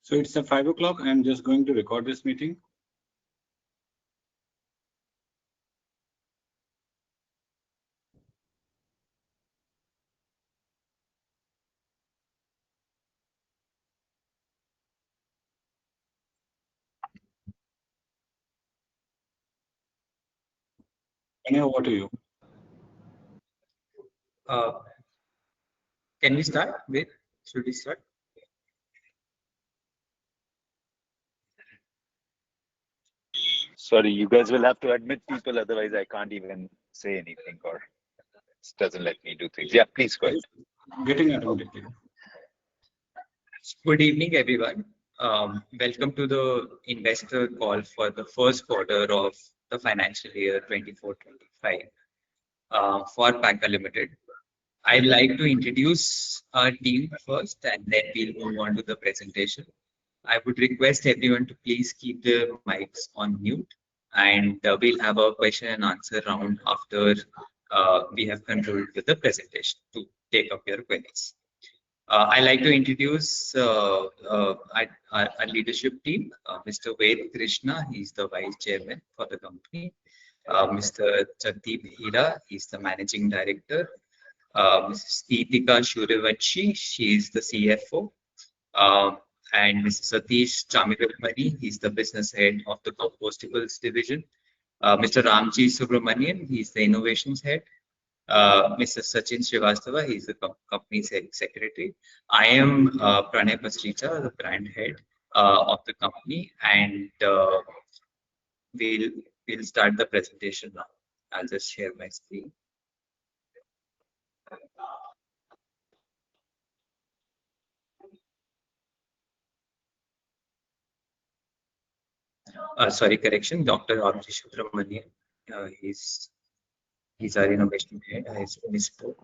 So it's at 5 o'clock. I'm just going to record this meeting. Over to you. Can we start with? Should we start? Sorry, you guys will have to admit people, otherwise I can't even say anything or it doesn't let me do things. Yeah, please go ahead. Getting automatically. Good evening, everyone. Welcome to the investor call for the first quarter of the financial year 24-25 for Pakka Limited. I'd like to introduce our team first, and then we'll move on to the presentation. I would request everyone to please keep their mics on mute, and we'll have a question and answer round after we have concluded with the presentation to take up your queries. I'd like to introduce our leadership team, Mr. Ved Krishna, he's the Vice Chairman for the company. Mr. Jagdeep Hira, he's the Managing Director. Mrs. Deepika Shurivanshi, she is the CFO. And Mr. Satish Chamiramani, he's the Business Head of the Compostables Division. Mr. Ramji Subramanian, he's the Innovations Head. Mr. Sachin Srivastava, he's the company secretary. I am Pranay Pasricha, the brand head of the company, and we'll start the presentation now. I'll just share my screen. Sorry, correction, Dr. Ramji Subramanian. He's our innovation head. I misspoke.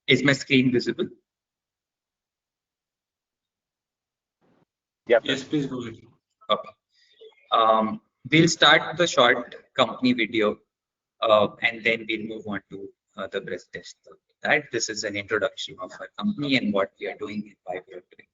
Is my screen visible? Yeah. Yes, please go ahead. Okay. We'll start the short company video, and then we'll move on to the presentation. This is an introduction of our company and what we are doing and why we are doing.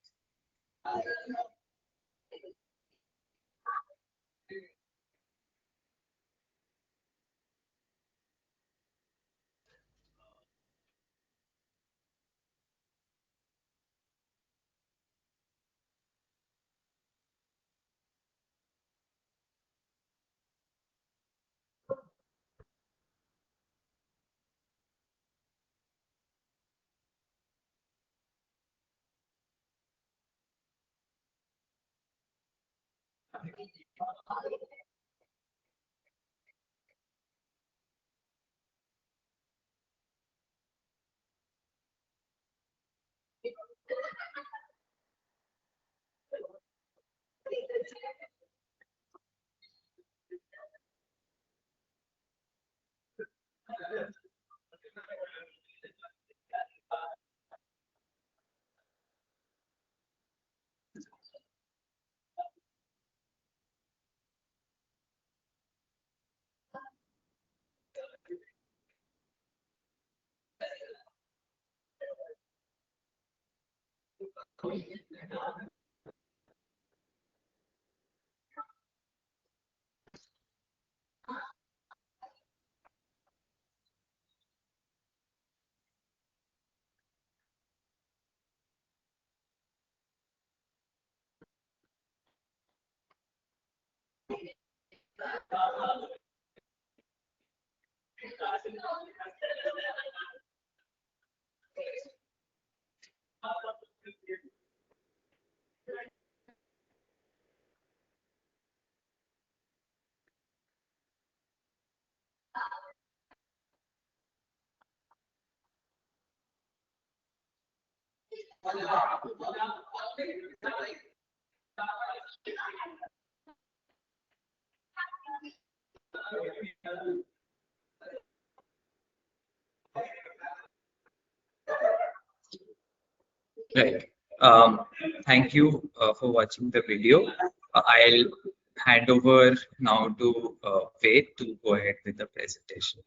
Right. Thank you for watching the video. I'll hand over now to Ved to go ahead with the presentation.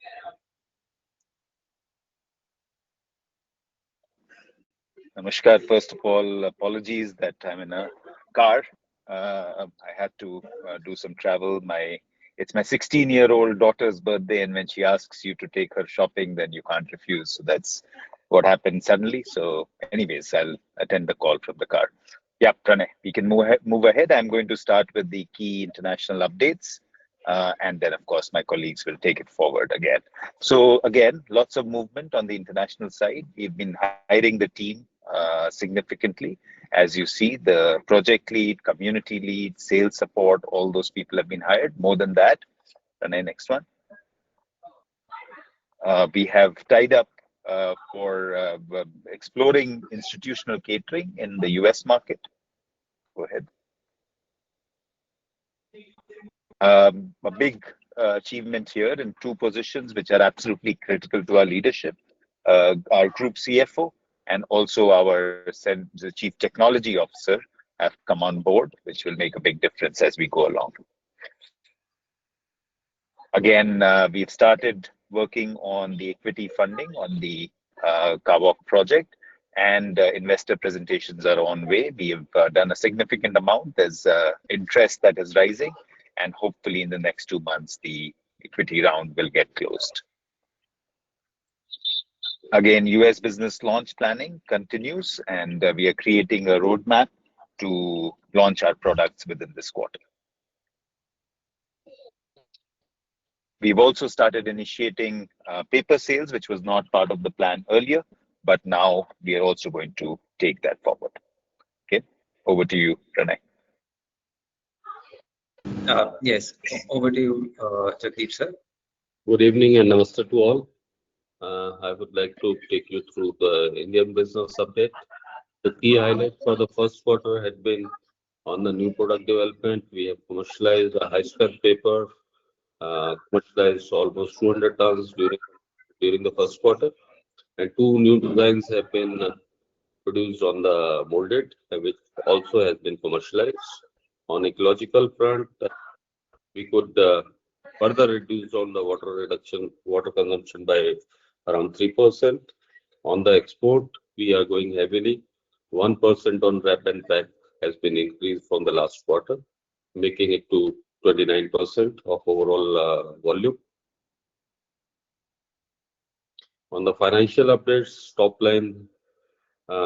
Namaskar. First of all, apologies that I'm in a car. I had to do some travel. It's my 16-year-old daughter's birthday, and when she asks you to take her shopping, then you can't refuse. So that's what happened suddenly. So, anyways, I'll attend the call from the car. Yeah, Pranay, we can move ahead. I'm going to start with the key international updates. And then, of course, my colleagues will take it forward again. So, again, lots of movement on the international side. We've been hiring the team significantly. As you see, the project lead, community lead, sales support, all those people have been hired. More than that, Pranay, next one. We have tied up for exploring institutional catering in the US market. Go ahead. A big achievement here in two positions which are absolutely critical to our leadership. Our group CFO and also the Chief Technology Officer have come on board, which will make a big difference as we go along. Again, we've started working on the equity funding on the Kawok project, and investor presentations are on way. We have done a significant amount. There's interest that is rising, and hopefully in the next 2 months, the equity round will get closed. Again, US business launch planning continues, and we are creating a roadmap to launch our products within this quarter. We've also started initiating paper sales, which was not part of the plan earlier, but now we are also going to take that forward. Okay, over to you, Pranay. Yes, over to you, Jagdeep sir. Good evening and namaste to all. I would like to take you through the Indian business update. The key highlights for the first quarter had been on the new product development. We have commercialized a high-strength paper, commercialized almost 200 tons during the first quarter, and two new designs have been produced on the molded, which also has been commercialized. On ecological front, we could further reduce on the water consumption by around 3%. On the export, we are going heavily. 1% on wrap and pack has been increased from the last quarter, making it to 29% of overall volume. On the financial updates, top line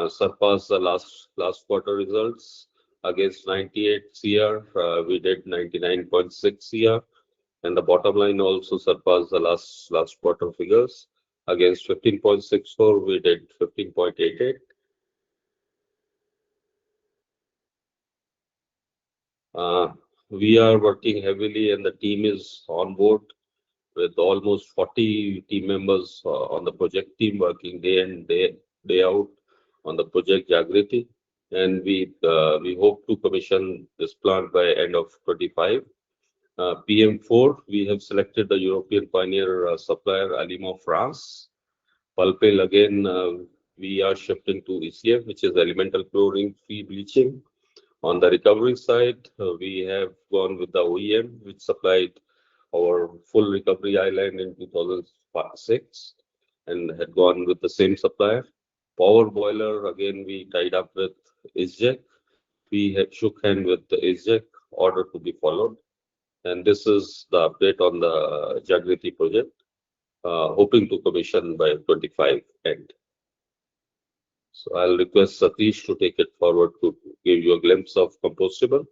surpassed the last quarter results. Against 98 CR, we did 99.6 CR, and the bottom line also surpassed the last quarter figures. Against 15.64, we did 15.88. We are working heavily, and the team is on board with almost 40 team members on the project team working day in, day out on the project Jagriti. And we hope to commission this plant by end of 25. PM4, we have selected the European pioneer supplier Alimo France. Pulpil, again, we are shifting to ECF, which is elemental chlorine-free bleaching. On the recovery side, we have gone with the OEM, which supplied our full recovery island in 2006 and had gone with the same supplier. Power boiler, again, we tied up with ISJEC. We had shook hand with the ISJEC, order to be followed. And this is the update on the Jagriti project, hoping to commission by 25 end. So I'll request Satish to take it forward to give you a glimpse of compostable.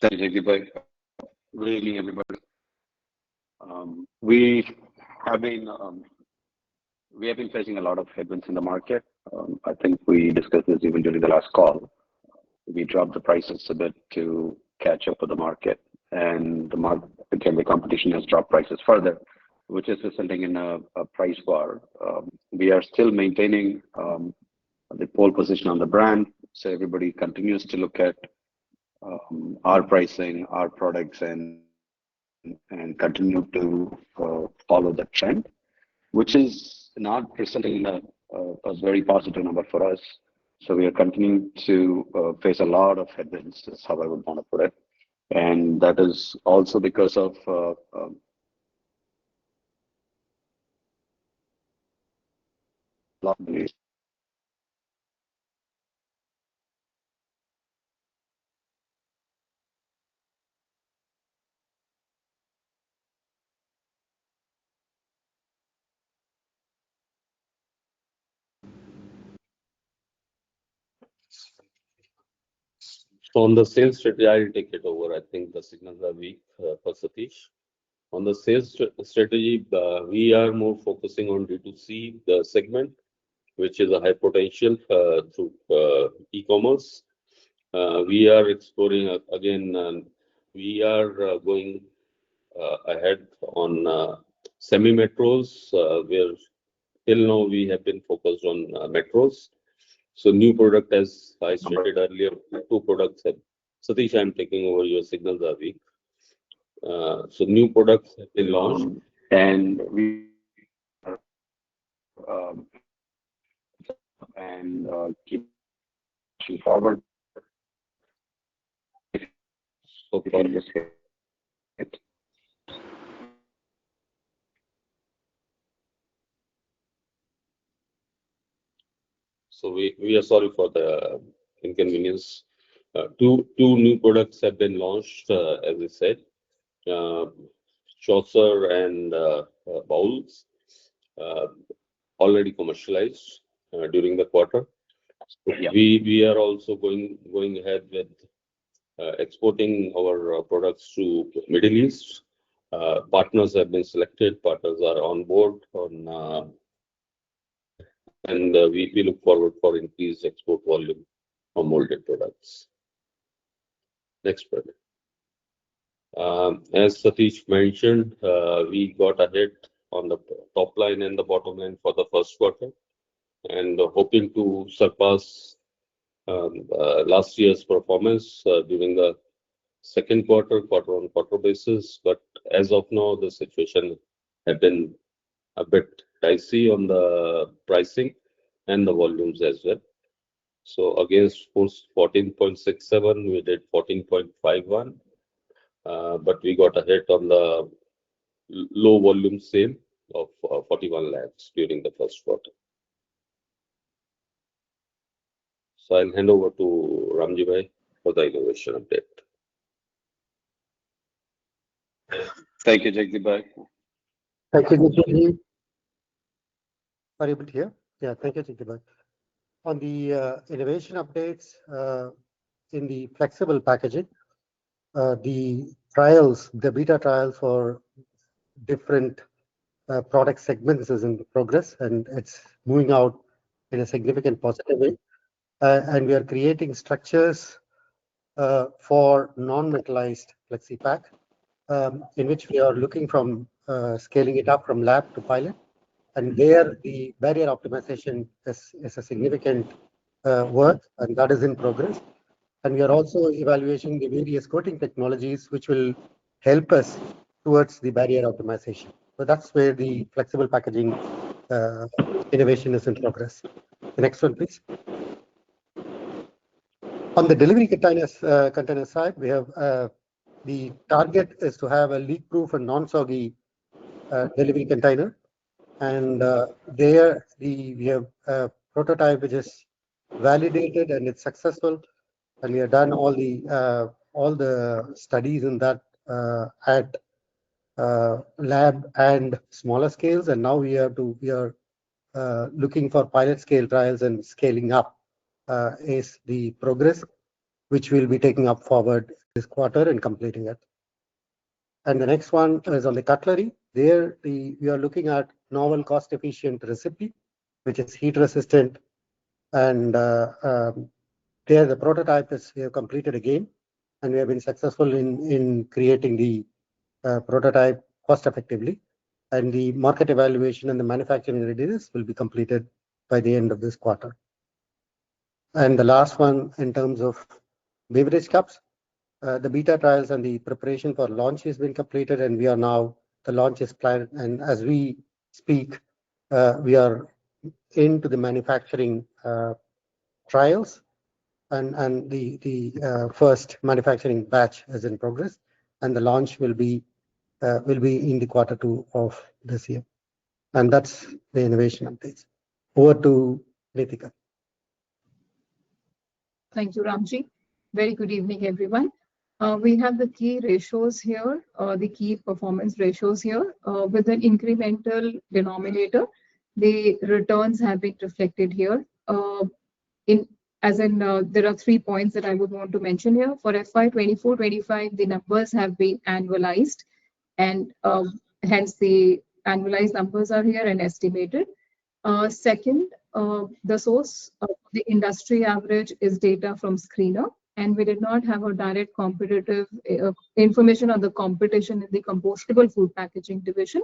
Thank you, Jagdeep. Good evening, everybody. We have been facing a lot of headwinds in the market. I think we discussed this even during the last call. We dropped the prices a bit to catch up with the market, and the competition has dropped prices further, which is resulting in a price war. We are still maintaining the pole position on the brand, so everybody continues to look at our pricing, our products, and continue to follow the trend, which is not resulting in a very positive number for us. So we are continuing to face a lot of headwinds, is how I would want to put it. And that is also because of So on the sales strategy, I'll take it over. I think the signals are weak for Satish. On the sales strategy, we are more focusing on D2C the segment, which is a high potential through e-commerce. We are exploring again. We are going ahead on semi-metros, where till now we have been focused on metros. So new product, as I stated earlier, two products have. Satish, I'm taking over. Your signals are weak. So new products have been launched, and we um, and keep pushing forward. so We far. can just hit it. So we are sorry for the inconvenience. Two new products have been launched, as I said, uh, Chaucer and bowls, uh, already commercialized during the quarter. Yeah. We are also going ahead with exporting our products to Middle East. Partners have been selected. Partners are on board on, and we look forward for increased export volume of molded products. Next product. As Satish mentioned, we got ahead on the top line and the bottom line for the first quarter, and hoping to surpass last year's performance during the second quarter, quarter-on-quarter basis. But as of now, the situation have been a bit dicey on the pricing and the volumes as well. So against 14.67, we did 14.51, but we got ahead on the low volume sale of 41 lakhs during the first quarter. So I'll hand over to Ramji Bhai for the innovation update. Thank you, Jagdeep. Thank you, Jagdeep. Are you able to hear? Yeah, thank you, Jagdeep. On the innovation updates in the flexible packaging, the trials, the beta trials for different product segments is in progress, and it's moving out in a significant positive way. And we are creating structures for non-metallized flexi pack, in which we are looking from scaling it up from lab to pilot. And there, the barrier optimization is a significant work, and that is in progress. And we are also evaluating the various coating technologies which will help us towards the barrier optimization. So that's where the flexible packaging innovation is in progress. The next one, please. On the delivery container side, we have the target is to have a leak-proof and non-soggy delivery container. And there we have a prototype which is validated and it's successful, and we have done all the studies in that at lab and smaller scales, and now we are looking for pilot scale trials, and scaling up is the progress which we'll be taking up forward this quarter and completing it. And the next one is on the cutlery. There we are looking at novel cost efficient recipe, which is heat resistant, and there the prototype is we have completed again, and we have been successful in creating the prototype cost effectively, and the market evaluation and the manufacturing readiness will be completed by the end of this quarter. And the last one, in terms of beverage cups, the beta trials and the preparation for launch has been completed, and we are now the launch is planned, and as we speak, we are into the manufacturing trials, and the first manufacturing batch is in progress, and the launch will be in the Q2 of this year. And that's the innovation updates. Over to Nitika. Thank you, Ramji. Very good evening, everyone. We have the key ratios here, the key performance ratios here, with an incremental denominator. The returns have been reflected here. There are 3 points that I would want to mention here. For FY 24-25, the numbers have been annualized, and hence the annualized numbers are here and estimated. Second, the source of the industry average is data from Screener, and we did not have a direct competitive information on the competition in the compostable food packaging division.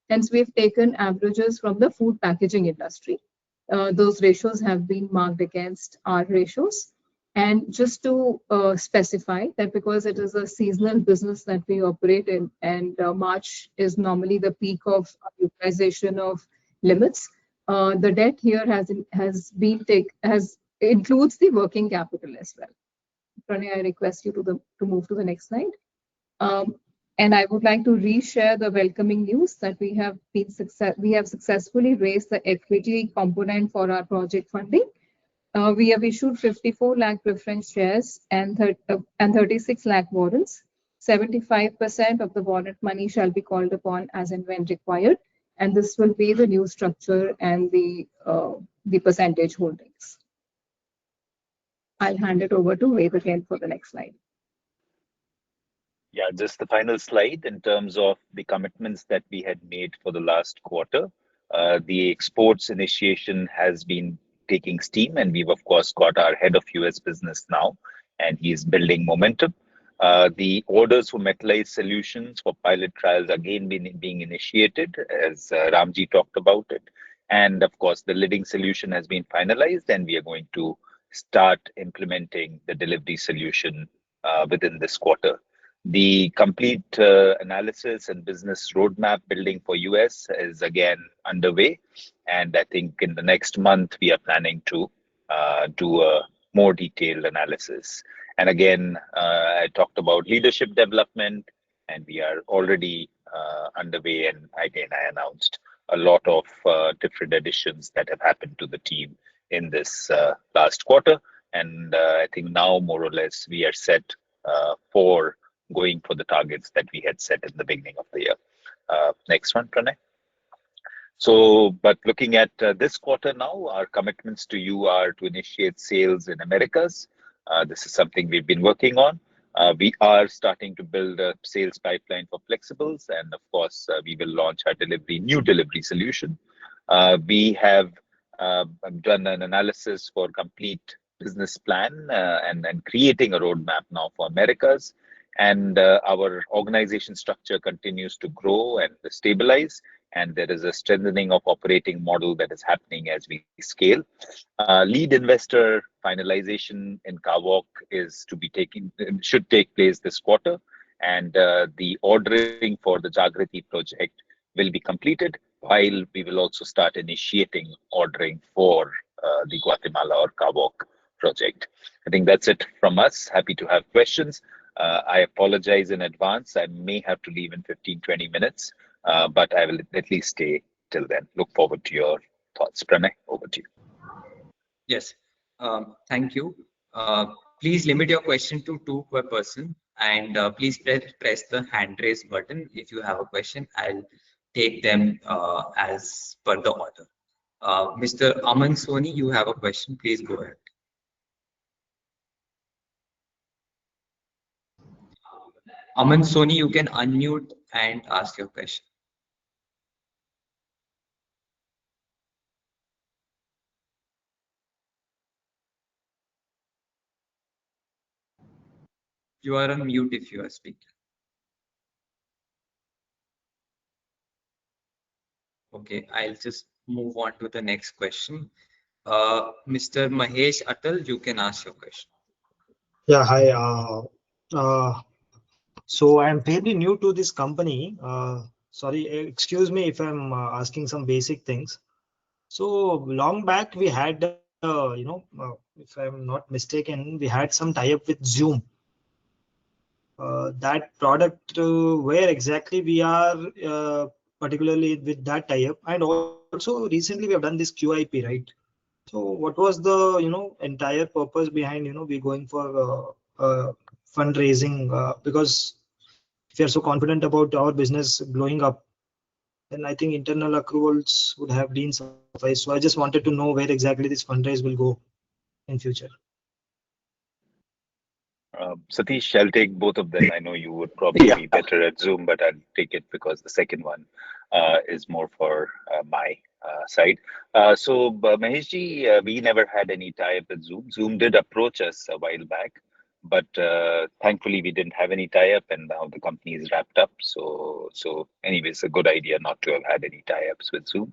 Hence, we've taken averages from the food packaging industry. Those ratios have been marked against our ratios. And just to specify that, because it is a seasonal business that we operate in, and March is normally the peak of utilization of limits, the debt here includes the working capital as well. Pranay, I request you to move to the next slide. And I would like to reshare the welcoming news that we have successfully raised the equity component for our project funding. We have issued 54 lakh preference shares and 36 lakh warrants. 75% of the warrant money shall be called upon as and when required, and this will be the new structure and the percentage holdings. I'll hand it over to Ved again for the next slide. Yeah, just the final slide in terms of the commitments that we had made for the last quarter. The exports initiation has been taking steam, and we've of course got our head of US business now, and he's building momentum. The orders for metallized solutions for pilot trials again being initiated, as Ramji talked about it. And of course, the lidding solution has been finalized, and we are going to start implementing the delivery solution within this quarter. The complete analysis and business roadmap building for US is again underway. And I think in the next month, we are planning to do a more detailed analysis. And again, I talked about leadership development, and we are already underway. And again, I announced a lot of different additions that have happened to the team in this last quarter. And I think now more or less we are set for going for the targets that we had set in the beginning of the year. Next one, Pranay. So, but looking at this quarter now, our commitments to you are to initiate sales in Americas. This is something we've been working on. We are starting to build a sales pipeline for flexibles, and of course, we will launch our new delivery solution. We have done an analysis for complete business plan and creating a roadmap now for Americas. And our organization structure continues to grow and stabilize, and there is a strengthening of operating model that is happening as we scale. Lead investor finalization in Kawok should take place this quarter, and the ordering for the Jagriti project will be completed, while we will also start initiating ordering for the Guatemala or Kawok project. I think that's it from us. Happy to have questions. I apologize in advance. I may have to leave in 15-20 minutes, but I will at least stay till then. Look forward to your thoughts. Pranay, over to you. Yes, thank you. Please limit your question to 2 per person, and please press the hand raise button if you have a question. I'll take them as per the order. Mr. Aman Soni, you have a question. Please go ahead. Aman Soni, you can unmute and ask your question. You are on mute if you are speaking. Okay, I'll just move on to the next question. Mr. Mahesh Atal, you can ask your question. Yeah, hi. So I'm fairly new to this company. sorry, excuse me if I'm asking some basic things. So long back we had, if I'm not mistaken, we had some tie-up with Zoom. That product, where exactly we are, particularly with that tie-up, and also recently we have done this QIP, right? So what was the entire purpose behind we going for fundraising? Because if you are so confident about our business blowing up, then I think internal accruals would have been sufficed. So I just wanted to know where exactly this fundraise will go in future. Satish, I'll take both of them. I know you would probably Yeah. be better at Zoom, but I'll take it because the second one is more for my side. Maheshji, we never had any tie-up with Zoom. Zoom did approach us a while back, but thankfully we didn't have any tie-up, and now the company is wrapped up. So anyways, a good idea not to have had any tie-ups with Zoom.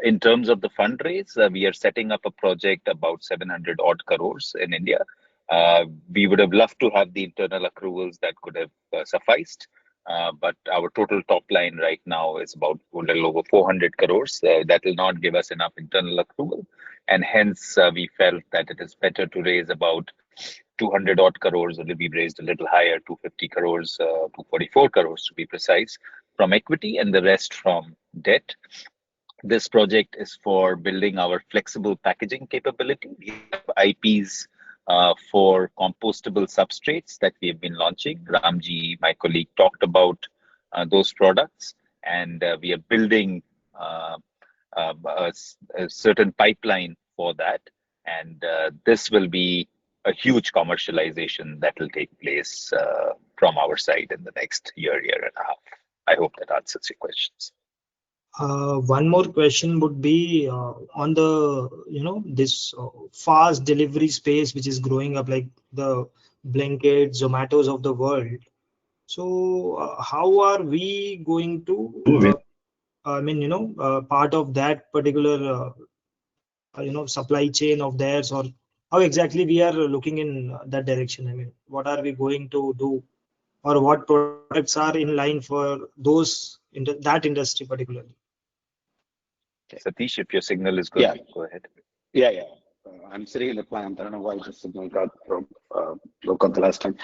In terms of the fundraise, we are setting up a project about 700 odd crores in India. We would have loved to have the internal accruals that could have sufficed, but our total top line right now is about a little over 400 crores. That will not give us enough internal accrual, and hence we felt that it is better to raise about 200 odd crores, or we raised a little higher, 250 crores, 244 crores to be precise, from equity, and the rest from debt. This project is for building our flexible packaging capability. We have IPs for compostable substrates that we have been launching. Ramji, my colleague, talked about those products, and we are building a certain pipeline for that. And this will be a huge commercialization that will take place from our side in the next year and a half. I hope that answers your questions. One more question would be on the this fast delivery space which is growing up, like the Blinkit, Zomatos of the world. So how are we going to part of that particular supply chain of theirs, or how exactly we are looking in that direction? I mean, what are we going to do, or what products are in line for those in that industry particularly? Satish, if your signal is good, go ahead. Yeah. I'm sitting in the plant. I don't know why the signal got broke up the last time.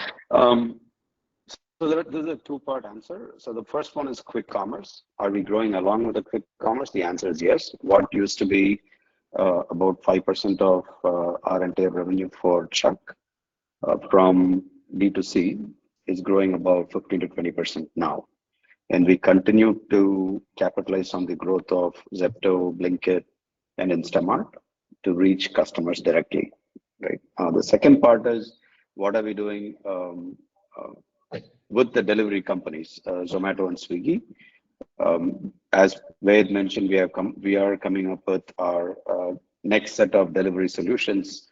So there's a two-part answer. So the first one is quick commerce. Are we growing along with the quick commerce? The answer is yes. What used to be about 5% of our entire revenue for Chuck from D2C is growing about 15 to 20% now. And we continue to capitalize on the growth of Zepto, Blinkit, and Instamart to reach customers directly, right? The second part is, what are we doing with the delivery companies, Zomato and Swiggy? As Ved mentioned, we are coming up with our next set of delivery solutions,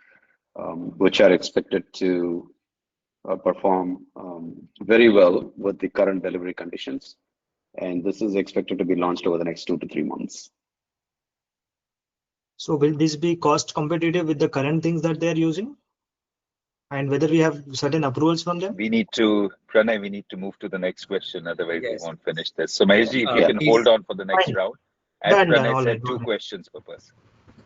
which are expected to perform very well with the current delivery conditions. And this is expected to be launched over the next 2 to 3 months. So will this be cost competitive with the current things that they are using? And whether we have certain approvals from them? Pranay, we need to move to the next question, otherwise we won't finish this. So Maheshji, if you can please. hold on for the next round. As Pranay said, All 2 questions per person.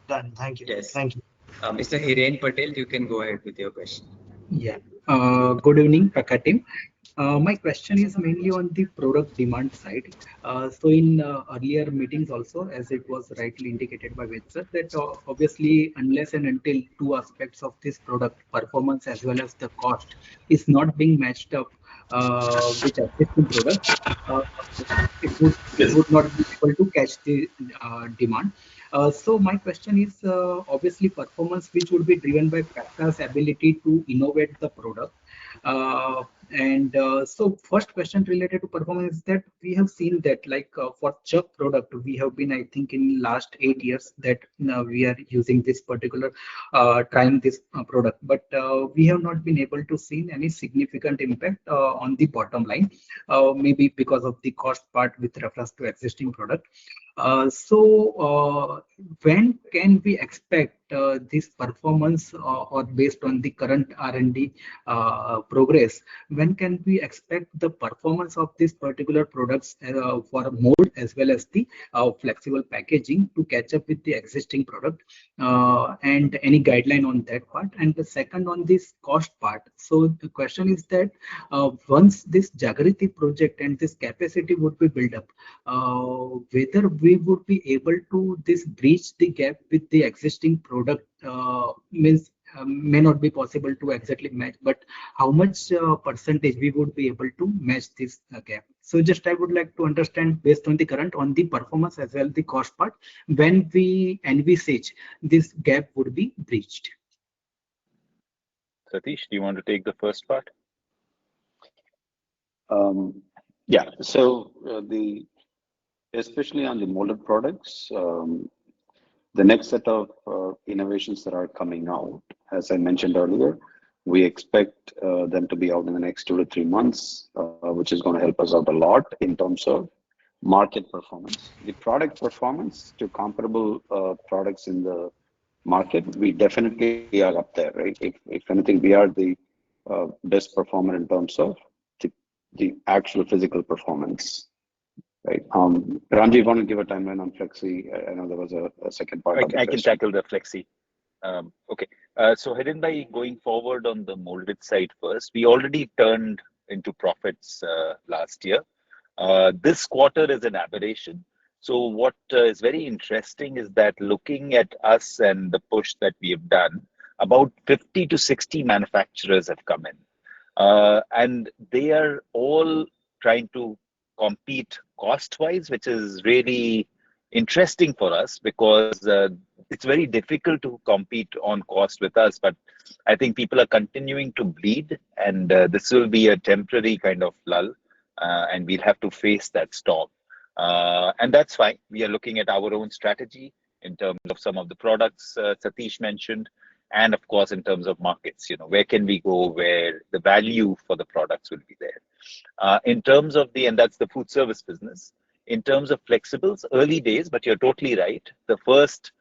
Done. Thank you. Yes. Thank you. Mr. Hiren Patel, you can go ahead with your question. Yeah. Good evening, Pakka team. My question is mainly on the product demand side. So in earlier meetings also, as it was rightly indicated by Ved that obviously unless and until 2 aspects of this product, performance as well as the cost, is not being matched up with existing products, it would not be able to catch the demand. So my question is obviously performance, which would be driven by Pakka's ability to innovate the product. So first question related to performance is that we have seen that like for Chuck product, we have been, I think, in last 8 years that we are using this particular, trying this product, but we have not been able to see any significant impact on the bottom line, maybe because of the cost part with reference to existing product. When can we expect this performance, or based on the current R&D progress, when can we expect the performance of these particular products for mold as well as the flexible packaging to catch up with the existing product, and any guideline on that part? And the second, on this cost part. So the question is that once this Jagriti project and this capacity would be built up, whether we would be able to this breach the gap with the existing product, means may not be possible to exactly match, but how much percentage we would be able to match this gap. So just I would like to understand, based on the current, on the performance as well the cost part, when we envisage this gap would be breached. Satish, do you want to take the first part? Yeah. So especially on the molded products, the next set of innovations that are coming out, as I mentioned earlier, we expect them to be out in the next 2 to 3 months, which is going to help us out a lot in terms of market performance. The product performance to comparable products in the market, we definitely are up there, right? If anything, we are the best performer in terms of the actual physical performance. Right. Ranji, want to give a timeline on Flexi? I know there was a second part of the I question. can tackle the Flexi. Okay. So Hidden, by going forward on the molded side first, we already turned into profits last year. This quarter is an aberration. So what is very interesting is that looking at us and the push that we have done, about 50 to 60 manufacturers have come in. And they are all trying to compete cost-wise, which is really interesting for us, because it's very difficult to compete on cost with us. But I think people are continuing to bleed, and this will be a temporary kind of lull, and we'll have to face that storm. And that's fine. We are looking at our own strategy in terms of some of the products Satish mentioned, and of course in terms of markets, where can we go where the value for the products will be there. In terms of and that's the food service business. In terms of flexibles, early days, but you're totally right. The first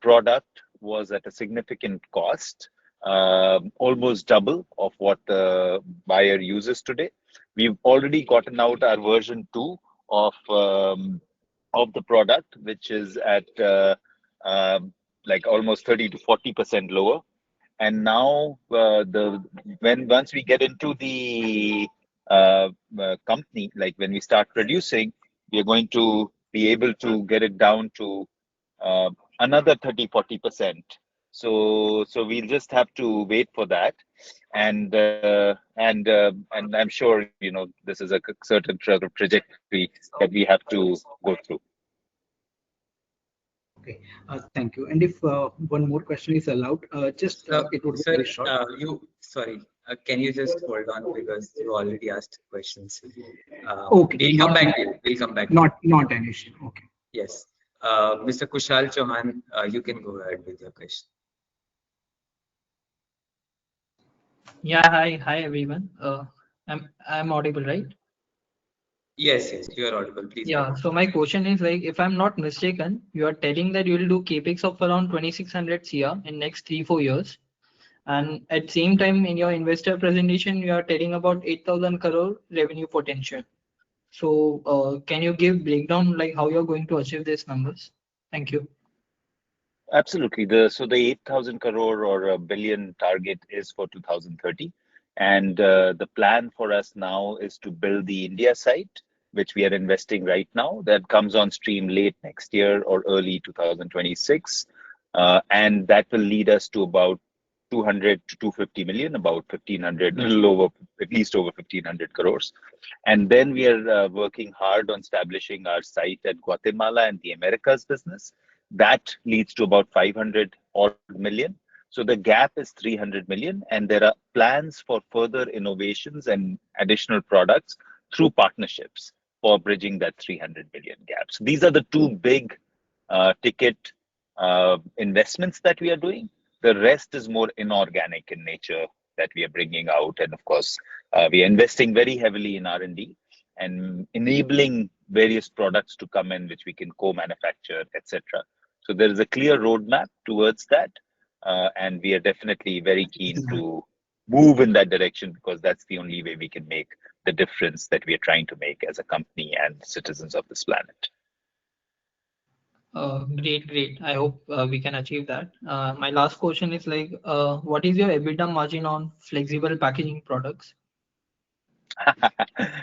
product was at a significant cost, almost double of what the buyer uses today. We've already gotten out our version 2 of the product, which is at like almost 30 to 40% lower. And now once we get into the company, like when we start producing, we are going to be able to get it down to another 30-40%. So we'll just have to wait for that, and I'm sure this is a certain trajectory that we have to go through. Okay, thank you. And if one more question is allowed, just it would be very short. Sorry, can you just hold on, because you already asked questions. Okay, we'll come back to you. We'll come back. Not an issue. Okay. Yes, Mr. Kushal Chauhan, you can go ahead with your question. Yeah, hi everyone. I'm audible, right? Yes, you are audible. Please. Yeah. So my question is, like, if I'm not mistaken, you are telling that you will do capex of around 2600 CR in next 3-4 years, and at same time in your investor presentation you are telling about 8000 crore revenue potential. So can you give breakdown like how you're going to achieve these numbers? Thank you. Absolutely. The 8,000 crore or a billion target is for 2030. And the plan for us now is to build the India site, which we are investing right now. That comes on stream late next year or early 2026. And that will lead us to about 200 to 250 million, about 1,500, little over, at least over 1,500 crores. And then we are working hard on establishing our site at Guatemala and the Americas business. That leads to about 500 odd million. So the gap is 300 million, and there are plans for further innovations and additional products through partnerships for bridging that 300 million gap. So these are the two big ticket investments that we are doing. The rest is more inorganic in nature that we are bringing out. And of course, we are investing very heavily in R&D and enabling various products to come in, which we can co-manufacture, etc. So there is a clear roadmap towards that, and we are definitely very keen to move in that direction, because that's the only way we can make the difference that we are trying to make as a company and citizens of this planet. Great. I hope we can achieve that. My last question is like, what is your EBITDA margin on flexible packaging products?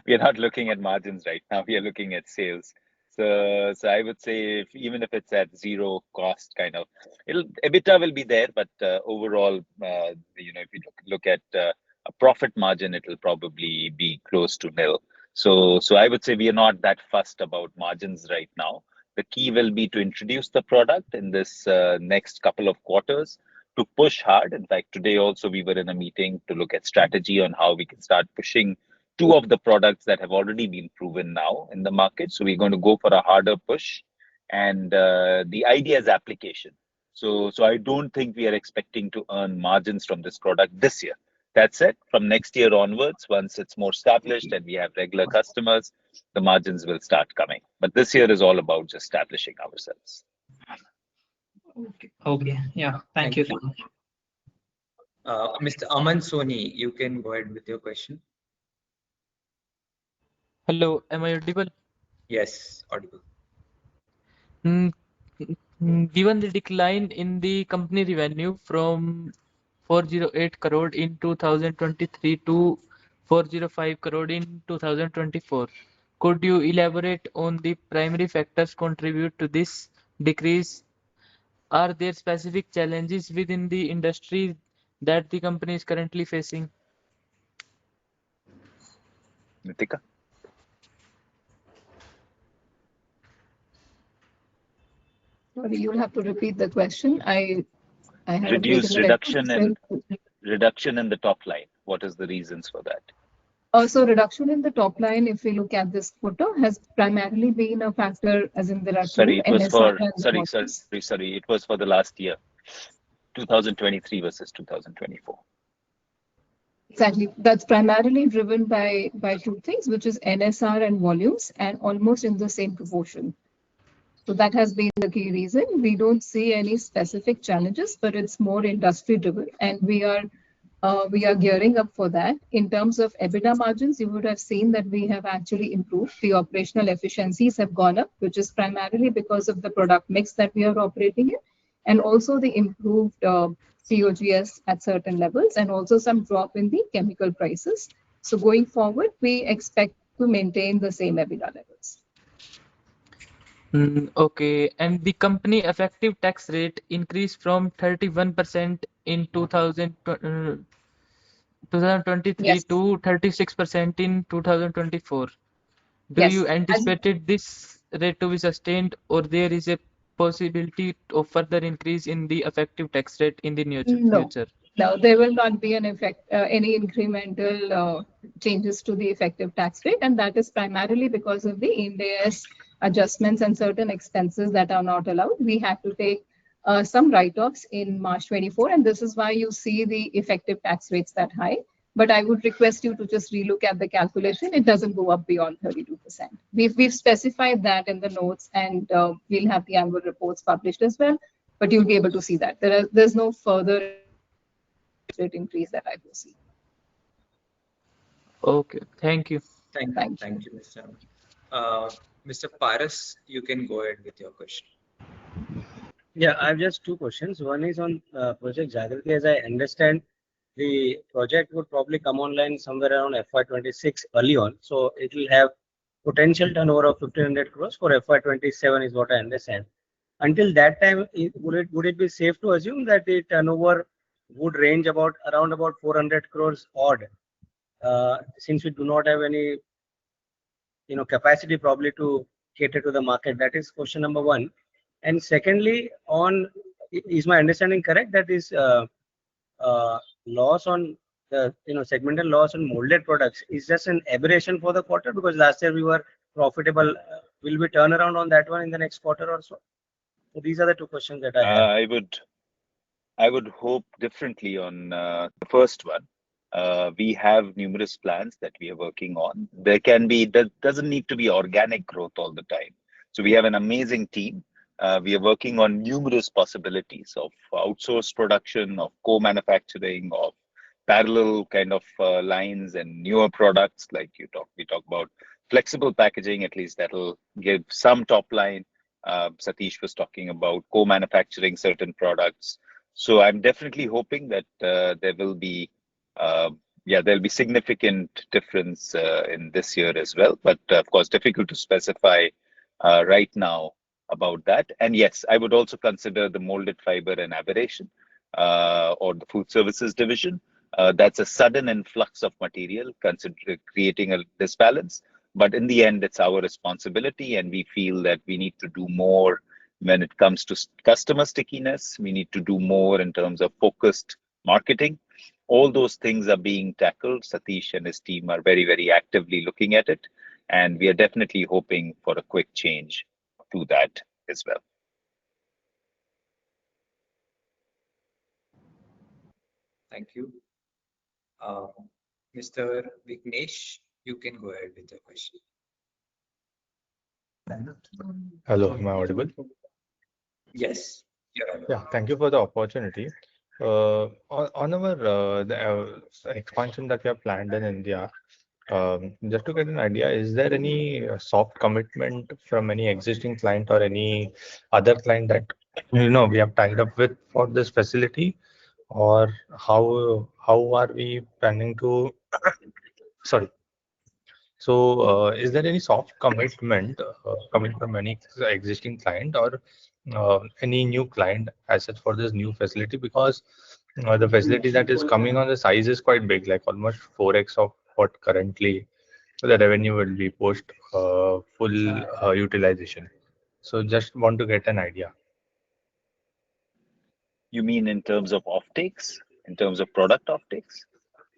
We are not looking at margins right now. We are looking at sales. So I would say even if it's at zero cost, kind of, EBITDA will be there, but overall, if you look at a profit margin, it will probably be close to nil. So I would say we are not that fussed about margins right now. The key will be to introduce the product in this next couple of quarters, to push hard. In fact, today also we were in a meeting to look at strategy on how we can start pushing two of the products that have already been proven now in the market. So we're going to go for a harder push, and the idea is application. So I don't think we are expecting to earn margins from this product this year. That said, from next year onwards, once it's more established and we have regular customers, the margins will start coming. But this year is all about just establishing ourselves. Okay. Yeah. Thank you so much. Mr. Aman Soni, you can go ahead with your question. Hello, am I audible? Yes, audible. Given the decline in the company revenue from 408 crore in 2023 to 405 crore in 2024, could you elaborate on the primary factors contribute to this decrease? Are there specific challenges within the industry that the company is currently facing? Nitika? Sorry, you'll have to repeat the question. I had a break in the reduction in the top line. What is the reasons for that? So reduction in the top line, if we look at this quarter, has primarily been a factor, as in there are Sorry, it was NSR for sorry. It was for the last year, 2023 versus 2024. Exactly. That's primarily driven by two things, which is NSR and volumes, and almost in the same proportion. So that has been the key reason. We don't see any specific challenges, but it's more industry driven, and we are gearing up for that. In terms of EBITDA margins, you would have seen that we have actually improved. The operational efficiencies have gone up, which is primarily because of the product mix that we are operating in, and also the improved COGS at certain levels, and also some drop in the chemical prices. So going forward, we expect to maintain the same EBITDA levels. Okay, and the company effective tax rate increased from 31% in 2023 Yes. to 36% in 2024. Do Yes. you anticipate this rate to be sustained, or there is a possibility of further increase in the effective tax rate in the near future? No, there will not be an effect, any incremental changes to the effective tax rate, and that is primarily because of the Ind AS adjustments and certain expenses that are not allowed. We had to take some write-offs in March 24, and this is why you see the effective tax rates that high. But I would request you to just relook at the calculation. It doesn't go up beyond 32%. We've specified that in the notes, and we'll have the annual reports published as well. But you'll be able to see that there's no further rate increase that I foresee. Okay, thank you. Thank you, Mr. Mr. Paras, you can go ahead with your question. Yeah, I have just two questions. One is on Project Jagriti. As I understand, the project would probably come online somewhere around FY26 early on. So it will have potential turnover of 1,500 crores for FY27 is what I understand. Until that time, would it be safe to assume that the turnover would range around about 400 crores odd, since we do not have any capacity probably to cater to the market? That is question number one. And secondly, is my understanding correct that this loss on the segmental loss on molded products is just an aberration for the quarter, because last year we were profitable? Will we turn around on that one in the next quarter or so? So these are the two questions that I have. I would hope differently on the first one. We have numerous plans that we are working on. Doesn't need to be organic growth all the time. So we have an amazing team. We are working on numerous possibilities of outsourced production, of co-manufacturing, of parallel kind of lines and newer products like we talk about flexible packaging. At least that'll give some top line. Satish was talking about co-manufacturing certain products. So I'm definitely hoping that there will be there'll be significant difference in this year as well. But of course, difficult to specify right now about that. And yes, I would also consider the molded fiber and aberration or the food services division. That's a sudden influx of material, consider creating a disbalance. But in the end, it's our responsibility, and we feel that we need to do more when it comes to customer stickiness. We need to do more in terms of focused marketing. All those things are being tackled. Satish and his team are very, very actively looking at it, and we are definitely hoping for a quick change to that as well. Thank you. Mr. Vignesh, you can go ahead with the question. Hello, am I audible? Yes, you're on. Yeah, thank you for the opportunity. On our the expansion that we have planned in India, just to get an idea, is there any soft commitment from any existing client or any other client that we have tied up with for this facility, or how are we planning to? Sorry. So, is there any soft commitment coming from any existing client or any new client as such for this new facility? Because the facility that is coming on, the size is quite big, like almost 4x of what currently the revenue will be post full utilization. So, just want to get an idea. You mean in terms of offtakes, in terms of product offtakes?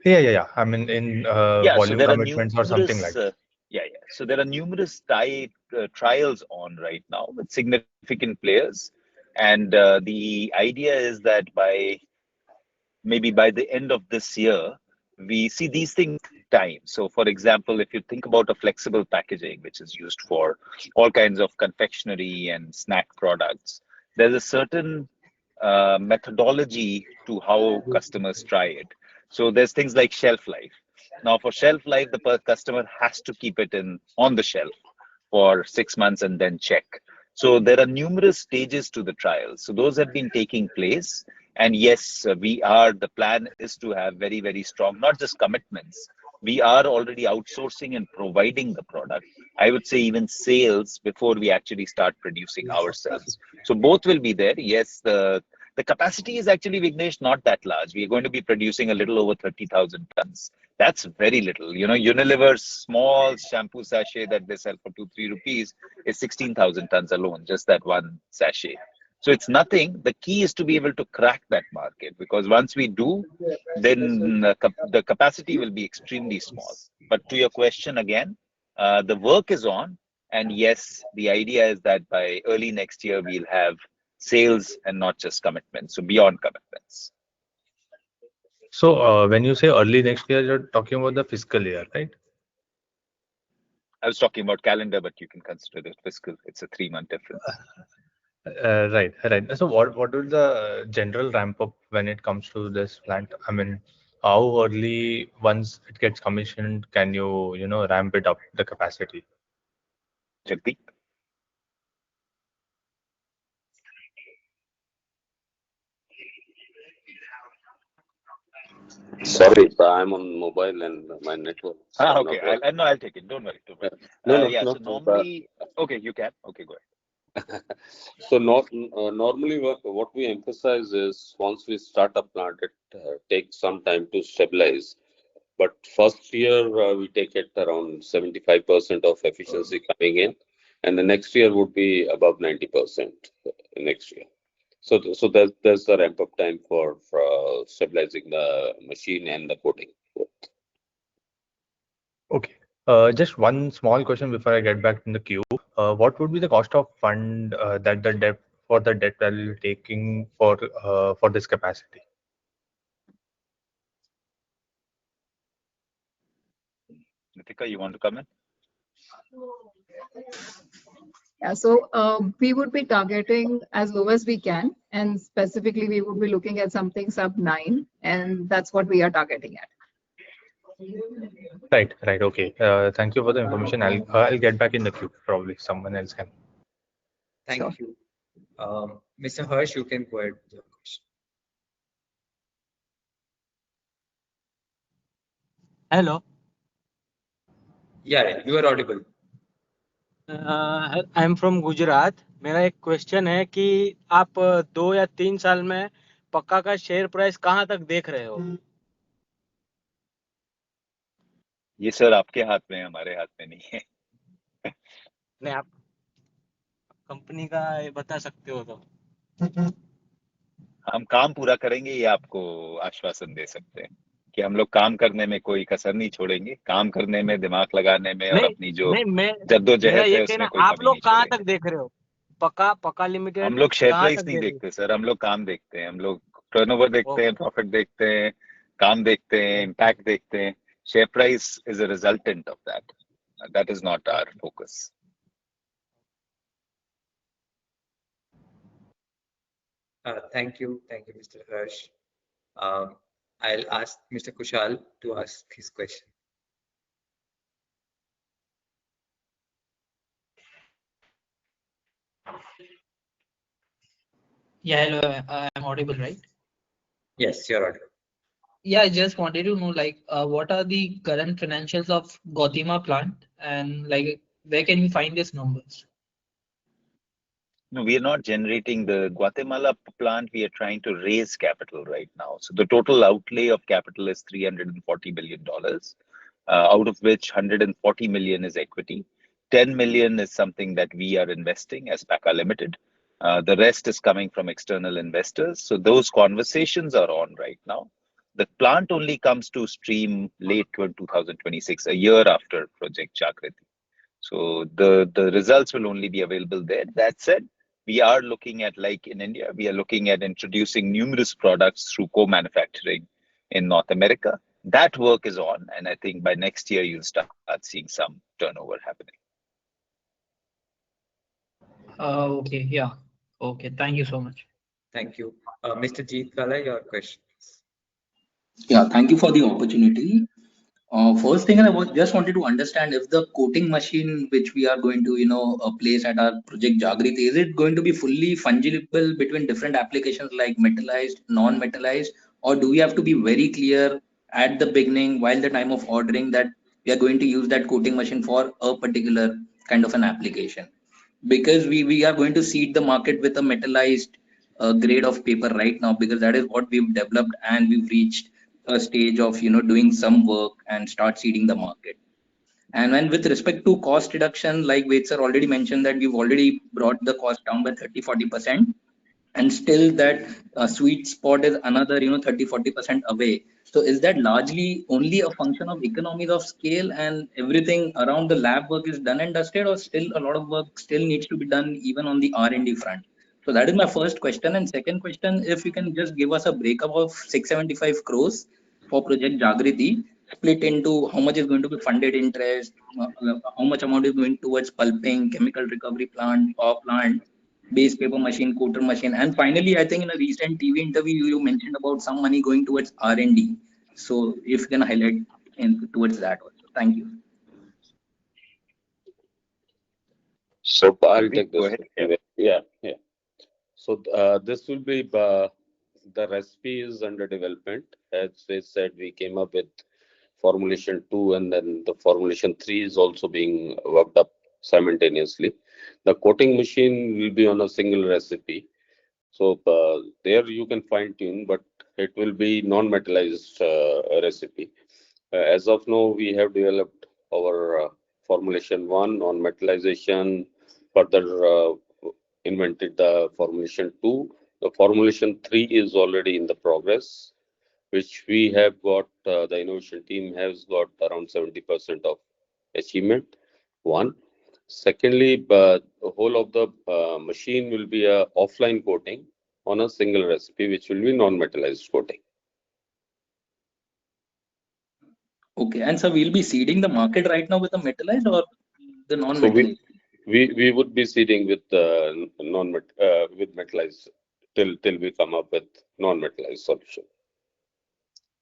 Yeah. I mean, in Yeah, so volume there are commitments or something like numerous, that. So there are numerous trials on right now with significant players, and the idea is that maybe by the end of this year, we see these things time. So, for example, if you think about a flexible packaging, which is used for all kinds of confectionery and snack products, there's a certain methodology to how customers try it. So, there's things like shelf life. Now, for shelf life, the customer has to keep it in on the shelf for 6 months and then check. So there are numerous stages to the trials. So those have been taking place. And yes, the plan is to have very, very strong, not just commitments. We are already outsourcing and providing the product. I would say even sales before we actually start producing ourselves. So both will be there. Yes, the capacity is actually, Vignesh, not that large. We are going to be producing a little over 30,000 tons. That's very little. Unilever's small shampoo sachet that they sell for 2-3 rupees is 16,000 tons alone, just that one sachet. So it's nothing. The key is to be able to crack that market, because once we do, then the capacity will be extremely small. But to your question again, the work is on. And yes, the idea is that by early next year, we'll have sales and not just commitments. So beyond commitments. So, when you say early next year, you're talking about the fiscal year, right? I was talking about calendar, but you can consider it fiscal. It's a 3-month difference. Right. So, what will the general ramp up when it comes to this plant? I mean, how early once it gets commissioned can you ramp it up the capacity? Jagdeep? Sorry, I'm on mobile and my network. Okay. I'll take it. Don't worry. No. So normally, okay, you can. Okay, go ahead. So normally what we emphasize is once we start a plant, it takes some time to stabilize. But first year we take it around 75% of efficiency coming in, and the next year would be above 90% next year. So there's the ramp up time for stabilizing the machine and the coating. Okay. Just one small question before I get back in the queue. What would be the cost of fund that the debt that we're taking for this capacity? Nitika, you want to come in? Yeah, so we would be targeting as low as we can, and specifically we would be looking at something sub 9, and that's what we are targeting at. Right, right. Okay. Thank you for the information. I'll get back in the queue. Probably someone else can. Thank you. Mr. Harsh, you can go ahead with your question. Hello Yeah, you are audible. I am from Gujarat. मेरा एक question है कि आप 2 या 3 साल में पक्का का शेयर प्राइस कहाँ तक देख रहे हो? ये सर आपके हाथ में है, हमारे हाथ में नहीं है। नहीं, आप कंपनी का बता सकते हो तो। हम काम पूरा करेंगे, ये आपको आश्वासन दे सकते हैं कि हम लोग काम करने में कोई कसर नहीं छोड़ेंगे, काम करने में, दिमाग लगाने में और नहीं अपनी जो नहीं, मैं मेरा जद्दोजहद ये है कहना, उसमें कोई आप कमी लोग नहीं कहाँ छोड़ेंगे। तक देख रहे हो? पक्का हम लिमिटेड लोग शेयर कहाँ प्राइस तक नहीं देख रही देखते सर, हम लोग काम देखते हैं, हम लोग टर्नओवर देखते हैं, ओके प्रॉफिट देखते हैं, काम देखते हैं, इम्पैक्ट देखते हैं। Share price is a resultant of that is not our focus. Thank you, Mr. Harsh. I'll ask Mr. Kushal to ask his question. Yeah, hello. I'm audible, right? Yes, you're audible. Yeah, I just wanted to know, like, what are the current financials of Gautima plant, and like, where can we find these numbers? No, we are not generating the Guatemala plant. We are trying to raise capital right now. So the total outlay of capital is $340 million, out of which 140 million is equity. 10 million is something that we are investing as Pakka Limited. The rest is coming from external investors. So those conversations are on right now. The plant only comes to stream late 2026, a year after Project Jagriti. So the results will only be available there. That said, we are looking at, like in India, we are looking at introducing numerous products through co-manufacturing in North America. That work is on, and I think by next year you'll start seeing some turnover happening. Okay, yeah. Okay, thank you so much. Thank you. Mr. Jeet Kala, your question, please. Yeah, thank you for the opportunity. First thing, just wanted to understand if the coating machine which we are going to, place at our project Jagriti, is it going to be fully fungible between different applications like metallized, non-metallized, or do we have to be very clear at the beginning while the time of ordering that we are going to use that coating machine for a particular kind of an application? Because we are going to seed the market with a metallized grade of paper right now, because that is what we've developed and we've reached a stage of doing some work and start seeding the market. And when with respect to cost reduction, like Ved sir already mentioned that we've already brought the cost down by 30-40%, and still that sweet spot is another 30-40% away. So is that largely only a function of economies of scale and everything around the lab work is done and dusted, or still a lot of work still needs to be done even on the R&D front? So that is my first question. And second question, if you can just give us a breakup of 675 crores for project Jagriti, split into how much is going to be funded interest, how much amount is going towards pulping, chemical recovery plant, power plant, base paper machine, coater machine, and finally, I think in a recent TV interview you mentioned about some money going towards R&D. So if you can highlight towards that also, thank you. So I'll Gurpreet, take go this. ahead. Yeah. So this will be the recipe is under development. As we said, we came up with formulation 2, and then the formulation 3 is also being worked up simultaneously. The coating machine will be on a single recipe. So there you can fine tune, but it will be non-metallized recipe. As of now, we have developed our formulation 1 on metallization, further invented the formulation 2. The formulation 3 is already in the progress, which we have got, the innovation team has got around 70% of achievement. One. Secondly, the whole of the machine will be a offline coating on a single recipe, which will be non-metallized coating. Okay, and so we'll be seeding the market right now with the metallized or the So non-metallized? we would be seeding with with metallized till we come up with non-metallized solution.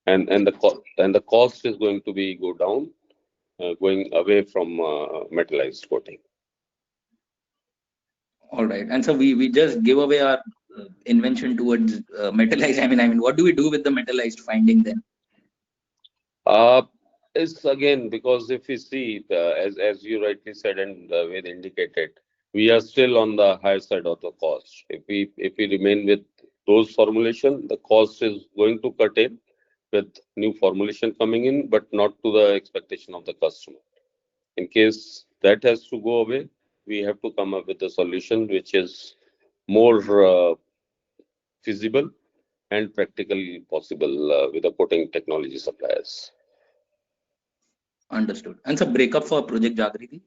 And the cost is going to be go down, going away from metallized coating. All right, and so we just give away our invention towards metallized. I mean, what do we do with the metallized finding then? Is again because if we see as you rightly said and Ved indicated, we are still on the higher side of the cost. If we remain with those formulation, the cost is going to curtail with new formulation coming in, but not to the expectation of the customer. In case that has to go away, we have to come up with a solution which is more feasible and practically possible with the coating technology suppliers. Understood. And so breakup for Project Jagriti?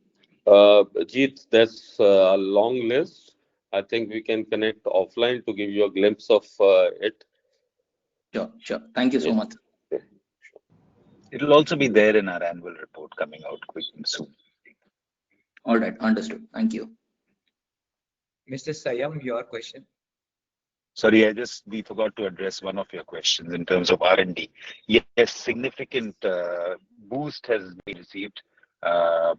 Jeet, that's a long list. I think we can connect offline to give you a glimpse of it. Sure. Thank you so Yeah. much. It'll also be there in our annual report coming out quick and soon. All right, understood. Thank you. Mr. Sayam, your question. Sorry, we forgot to address one of your questions in terms of R&D. Yes, significant boost has been received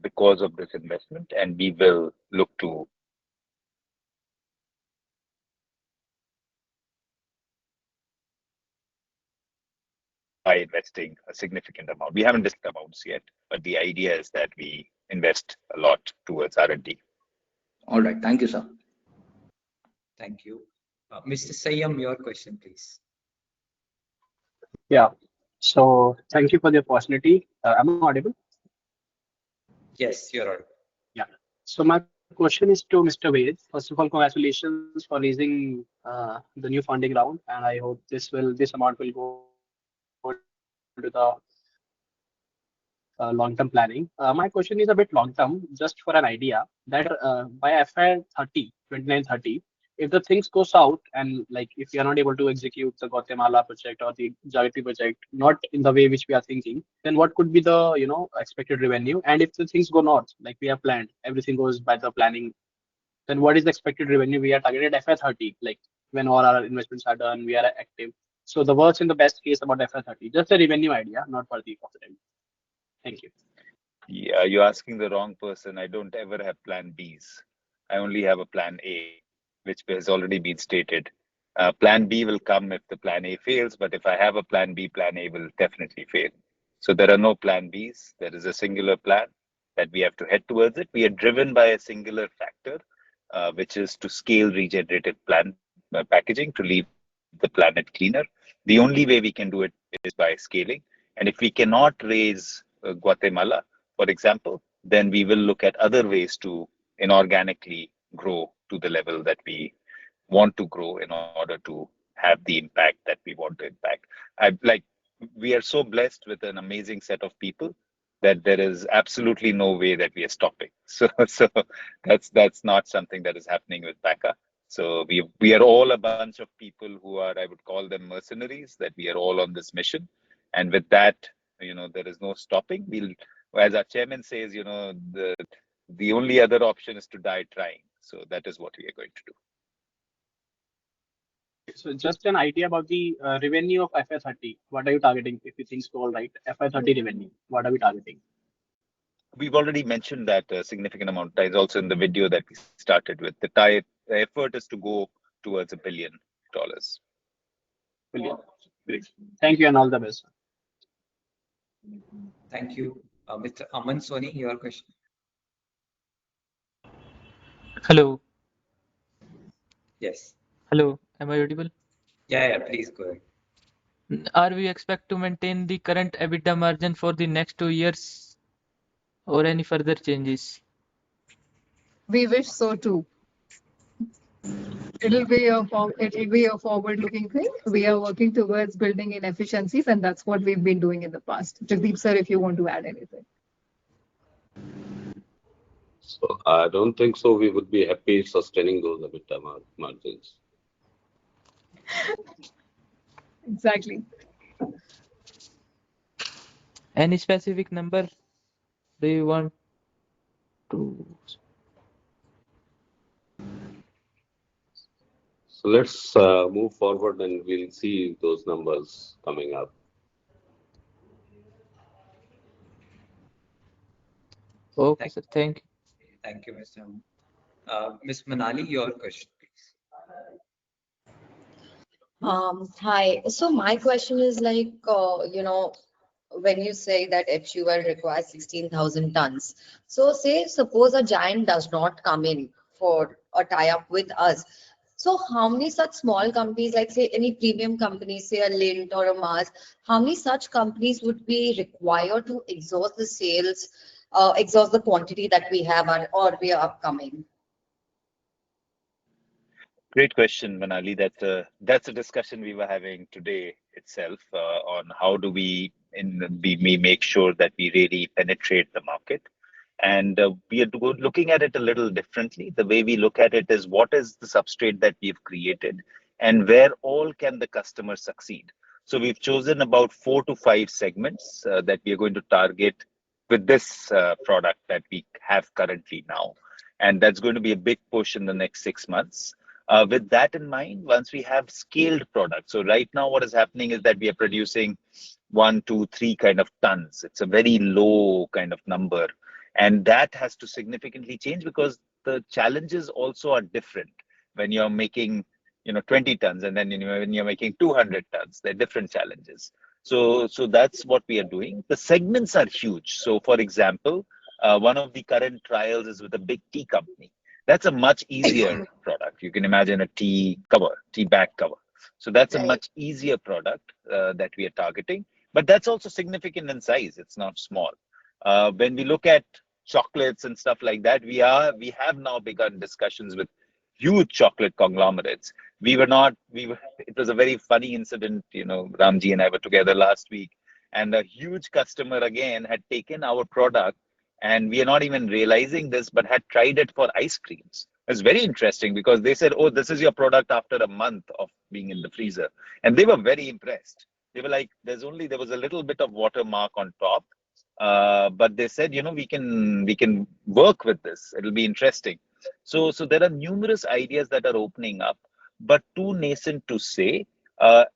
because of this investment, and we will look to by investing a significant amount. We haven't discussed amounts yet, but the idea is that we invest a lot towards R&D. All right, thank you, sir. Thank you. Mr. Sayam, your question, please. Yeah. So thank you for the opportunity. Am I audible? Yes, you're audible. Yeah. So my question is to Mr. Ved. First of all, congratulations for raising the new funding round, and I hope this amount will go into the long-term planning. My question is a bit long-term, just for an idea that by FY 29-30, if the things go south and like if we are not able to execute the Guatemala project or the Jagriti project, not in the way which we are thinking, then what could be the expected revenue? And if the things go north, like we have planned, everything goes by the planning, then what is the expected revenue we are targeted at FY 30, like when all our investments are done, we are active. So the worst in the best case about FY 30, just a revenue idea, not for the profit. Thank you. Yeah, you're asking the wrong person. I don't ever have plan Bs. I only have a plan A, which has already been stated. Plan B will come if the plan A fails, but if I have a plan B, plan A will definitely fail. So there are no plan Bs. There is a singular plan that we have to head towards it. We are driven by a singular factor, which is to scale regenerative packaging to leave the planet cleaner. The only way we can do it is by scaling. And if we cannot raise Guatemala, for example, then we will look at other ways to inorganically grow to the level that we want to grow in order to have the impact that we want to impact. We are so blessed with an amazing set of people that there is absolutely no way that we are stopping. So that's not something that is happening with Pakka. So we are all a bunch of people who are, I would call them mercenaries, that we are all on this mission. And with that, there is no stopping. As our chairman says, the only other option is to die trying. So that is what we are going to do. So just an idea about the revenue of FY 30. What are you targeting if you things go all right? FY 30 revenue. What are we targeting? We've already mentioned that a significant amount. Is also in the video that we started with. The effort is to go towards $1 billion. Billion. Great. Thank you and all the best. Thank you. Mr. Aman Soni, your question. Hello. Yes. Hello. Am I audible? Yeah, please go ahead. Are we expect to maintain the current EBITDA margin for the next 2 years or any further changes? We wish so too. It'll be a forward-looking thing. We are working towards building in efficiencies, and that's what we've been doing in the past. Jagdeep sir, if you want to add anything. So I don't think so. We would be happy sustaining those EBITDA margins. Exactly. Any specific number do you want to? So let's move forward and we'll see those numbers coming up. Okay, sir. Thank you. Thank you, Mr. Aman. Ms. Manali, your question, please. Hi. So my question is like, when you say that HUL requires 16,000 tons, so say suppose a giant does not come in for a tie-up with us. So how many such small companies, like say any premium companies, say a Lint or a Mars, how many such companies would be required to exhaust the sales, exhaust the quantity that we have or we are upcoming? Great question, Manali. That's a discussion we were having today itself on how do we make sure that we really penetrate the market. And we are looking at it a little differently. The way we look at it is what is the substrate that we've created and where all can the customer succeed. So we've chosen about 4 to 5 segments that we are going to target with this product that we have currently now. And that's going to be a big push in the next 6 months. With that in mind, once we have scaled products, so right now what is happening is that we are producing 1, 2, 3 kind of tons. It's a very low kind of number. And that has to significantly change because the challenges also are different when you're making 20 tons and then when you're making 200 tons, they're different challenges. So that's what we are doing. The segments are huge. So for example, one of the current trials is with a big tea company. That's a much easier product. You can imagine a tea bag cover. So that's a much easier product that we are targeting. But that's also significant in size. It's not small. When we look at chocolates and stuff like that, we have now begun discussions with huge chocolate conglomerates. It was a very funny incident, Ramji and I were together last week, and a huge customer again had taken our product, and we are not even realizing this, but had tried it for ice creams. It's very interesting because they said, "Oh, this is your product after a month of being in the freezer," and they were very impressed. They were like, there was a little bit of watermark on top, but they said, we can work with this. It'll be interesting. So there are numerous ideas that are opening up, but too nascent to say.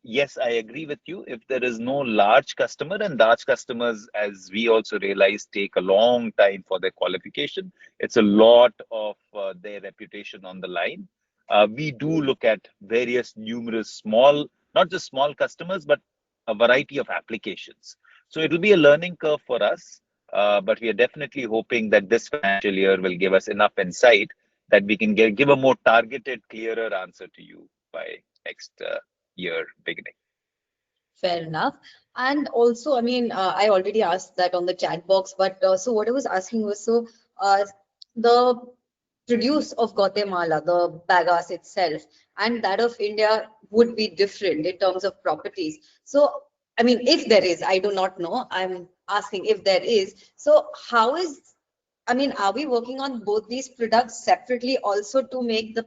Yes, I agree with you. If there is no large customer, and large customers, as we also realize, take a long time for their qualification, it's a lot of their reputation on the line. We do look at numerous small, not just small customers, but a variety of applications. So it will be a learning curve for us, but we are definitely hoping that this financial year will give us enough insight that we can give a more targeted, clearer answer to you by next year beginning. Fair enough. And also, I mean, I already asked that on the chat box, but so what I was asking was, so the produce of Guatemala, the bagasse itself, and that of India would be different in terms of properties. So, I mean, if there is, I do not know. I'm asking if there is. So, I mean, are we working on both these products separately also to make the,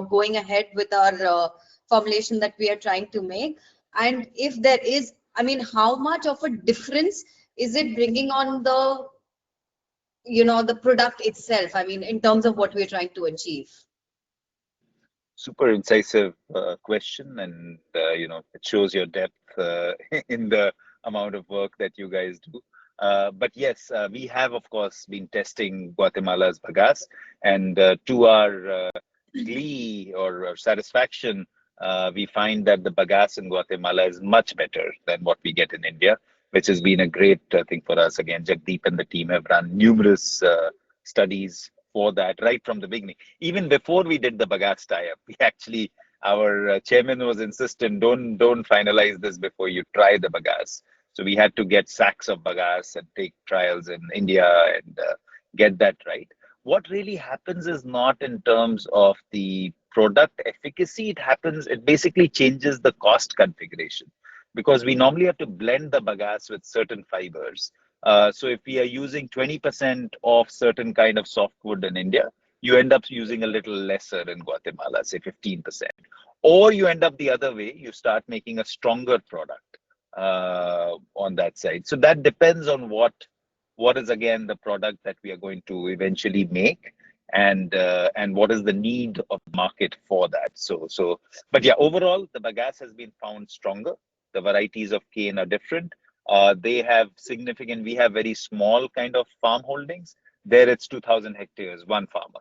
going ahead with our formulation that we are trying to make? And if there is, I mean, how much of a difference is it bringing on the product itself? I mean, in terms of what we're trying to achieve. Super incisive question, and it shows your depth in the amount of work that you guys do. But yes, we have of course been testing Guatemala's bagasse, and to our glee or satisfaction, we find that the bagasse in Guatemala is much better than what we get in India, which has been a great thing for us. Again, Jagdeep and the team have run numerous studies for that right from the beginning. Even before we did the bagasse tie-up, our chairman was insistent, don't finalize this before you try the bagasse. So we had to get sacks of bagasse and take trials in India and get that right. What really happens is not in terms of the product efficacy. It basically changes the cost configuration, because we normally have to blend the bagasse with certain fibers. So if we are using 20% of certain kind of softwood in India, you end up using a little lesser in Guatemala, say 15%. Or you end up the other way, you start making a stronger product. on that side. So that depends on what is again the product that we are going to eventually make, and what is the need of the market for that. But yeah, overall the bagasse has been found stronger. The varieties of cane are different. They have significant. We have very small kind of farm holdings. There it's 2,000 hectares, one farmer.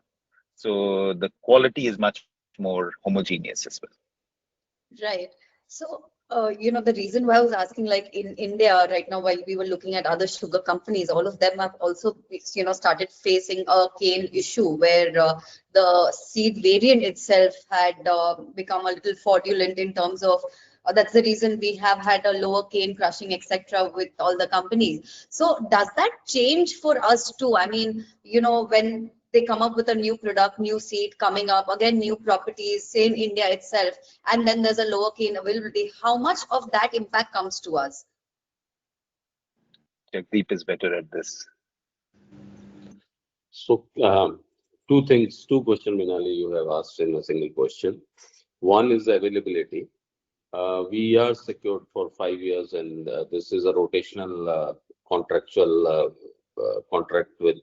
So the quality is much more homogeneous as well. Right. So, the reason why I was asking, like in India right now, while we were looking at other sugar companies, all of them have also, started facing a cane issue where the seed variant itself had become a little fraudulent in terms of. That's the reason we have had a lower cane crushing, etc., with all the companies. So, does that change for us too? I mean, when they come up with a new product, new seed coming up, again, new properties, same India itself, and then there's a lower cane availability. How much of that impact comes to us? Jagdeep is better at this. So, two questions, Minali, you have asked in a single question. One is the availability. We are secured for 5 years, and this is a rotational contractual contract with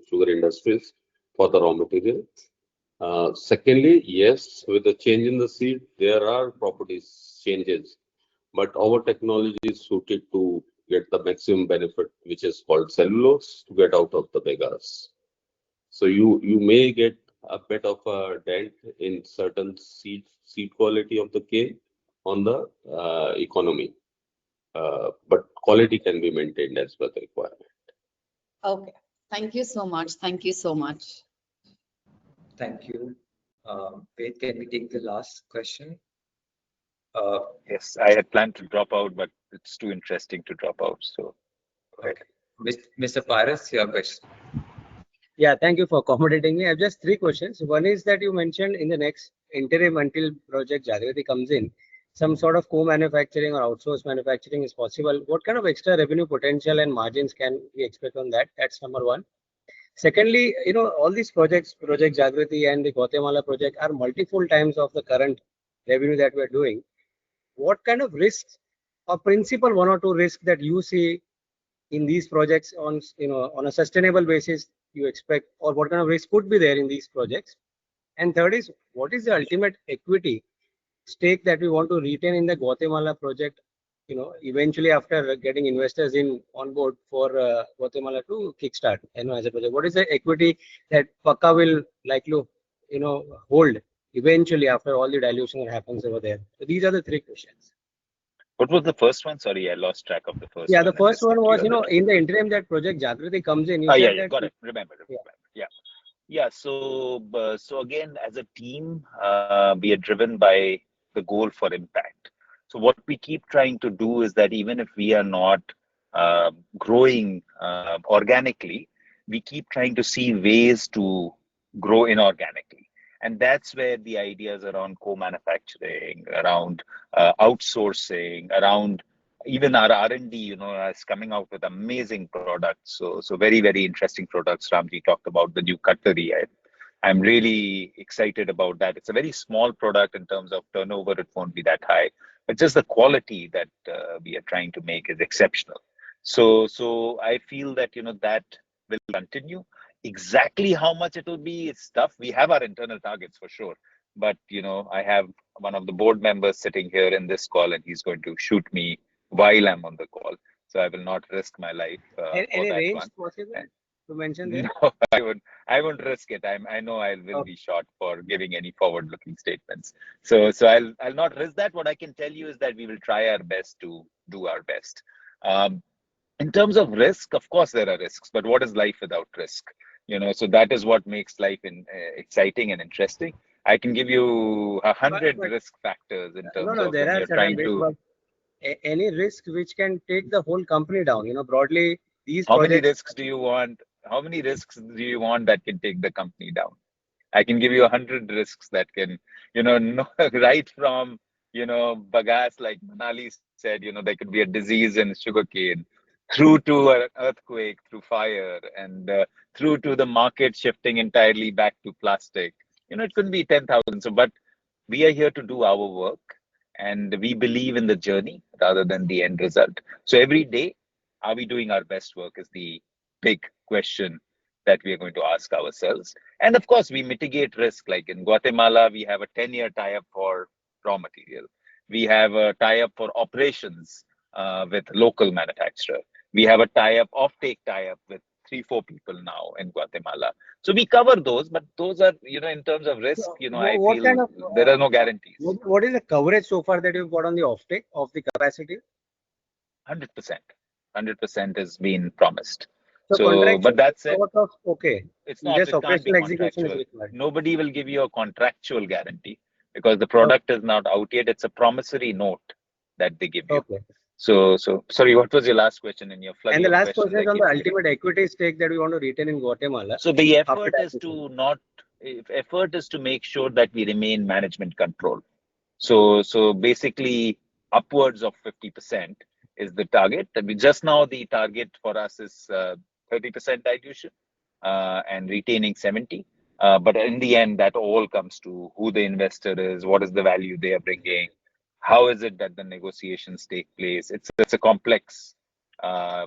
sugar industries for the raw material. Secondly, yes, with the change in the seed, there are properties changes, but our technology is suited to get the maximum benefit, which is called cellulose, to get out of the bagasse. So you may get a bit of a dent in certain seed quality of the cane on the economy, but quality can be maintained as per the requirement. Okay. Thank you so much. Thank you so much. Thank you. Wait, can we take the last question? Yes, I had planned to drop out, but it's too interesting to drop out. So, okay. Mr. Paras, your question. Yeah, thank you for accommodating me. I have just three questions. One is that you mentioned in the next interim until Project Jagrati comes in, some sort of co-manufacturing or outsource manufacturing is possible. What kind of extra revenue potential and margins can we expect on that? That's number one. Secondly, all these projects, Project Jagrati and the Guatemala project, are multiple times of the current revenue that we're doing. What kind of risks or principal one or two risks that you see in these projects on a sustainable basis you expect, or what kind of risk could be there in these projects? And third is, what is the ultimate equity stake that we want to retain in the Guatemala project, eventually after getting investors on board for Guatemala to kickstart as a project? What is the equity that Pakka will likely hold eventually after all the dilution that happens over there? So these are the three questions. What was the first one? Sorry, I lost track of the first one. Yeah, the first one was, in the interim that Project Jagrati comes in, you said that. Got it. Remember. Yeah. So again, as a team, we are driven by the goal for impact. So what we keep trying to do is that even if we are not growing organically, we keep trying to see ways to grow inorganically. And that's where the ideas around co-manufacturing, around outsourcing, around even our R&D, is coming out with amazing products. So very, very interesting products. Ramji talked about the new cutlery. I'm really excited about that. It's a very small product in terms of turnover. It won't be that high, but just the quality that we are trying to make is exceptional. So I feel that, that will continue. Exactly how much it will be, it's tough. We have our internal targets for sure. But, I have one of the board members sitting here in this call, and he's going to shoot me while I'm on the call. So I will not risk my life Any for that range one. possible to mention there? No, I won't risk it. I know I will be shot for giving any forward-looking statements. So I'll not risk that. What I can tell you is that we will try our best to do our best. In terms of risk, of course there are risks, but what is life without risk? So that is what makes life exciting and interesting. I can give you 100 risk factors in terms of there when are you're certain trying risks, to. but any risk which can take the whole company down. Broadly, these How projects. many risks do you want? How many risks do you want that can take the company down? I can give you 100 risks that can, right from, bagasse, like Manali said, there could be a disease in sugarcane, through to an earthquake, through fire, and through to the market shifting entirely back to plastic. It could be 10,000. So, but we are here to do our work, and we believe in the journey rather than the end result. So every day, are we doing our best work is the big question that we are going to ask ourselves. And of course, we mitigate risk. Like in Guatemala, we have a 10-year tie-up for raw material. We have a tie-up for operations with local manufacturer. We have a tie-up, off-take tie-up with 3-4 people now in Guatemala. So we cover those, but those are, in terms of risk, I What kind feel of there are no guarantees. what is the coverage so far that you've got on the offtake of the capacity? 100%. 100% has been promised. So So, contractual but that said, sort of okay. it's not, Just it can't be operational execution is contractual. required. Nobody will give you a contractual guarantee because the product is not out yet. It's a promissory note that they give you. Okay. So sorry, what was your last question in your flood And the of last questions? question is on the ultimate equity stake that we want to retain in Guatemala. So the after effort is acquisition. to make sure that we remain management control. So basically upwards of 50% is the target. I mean, just now the target for us is 30% dilution and retaining 70. But in the end, that all comes to who the investor is, what is the value they are bringing, how is it that the negotiations take place. It's a complex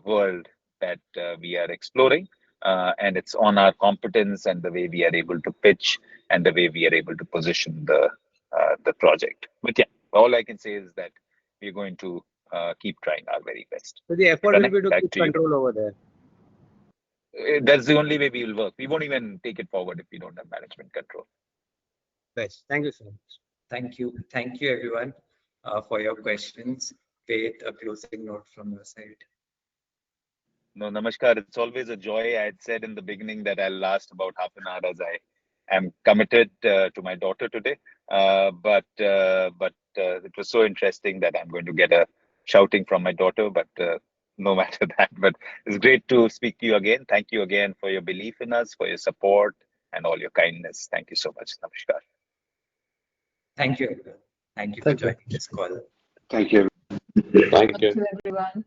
world that we are exploring, and it's on our competence and the way we are able to pitch and the way we are able to position the project. But yeah, all I can say is that we're going to keep trying our very best. So the effort Pranay, will be to back keep to you. control over there. That's the only way we will work. We won't even take it forward if we don't have management control. Best. Thank you so much. Thank you everyone for your questions. Faith, a closing note from your side. No, Namaskar. It's always a joy. I had said in the beginning that I'll last about half an hour as I am committed to my daughter today. But it was so interesting that I'm going to get a shouting from my daughter, but no matter that. But it's great to speak to you again. Thank you again for your belief in us, for your support, and all your kindness. Thank you so much. Namaskar. Thank you everyone. Thank you for joining this call. Thank you. Thank you. Thank you, everyone.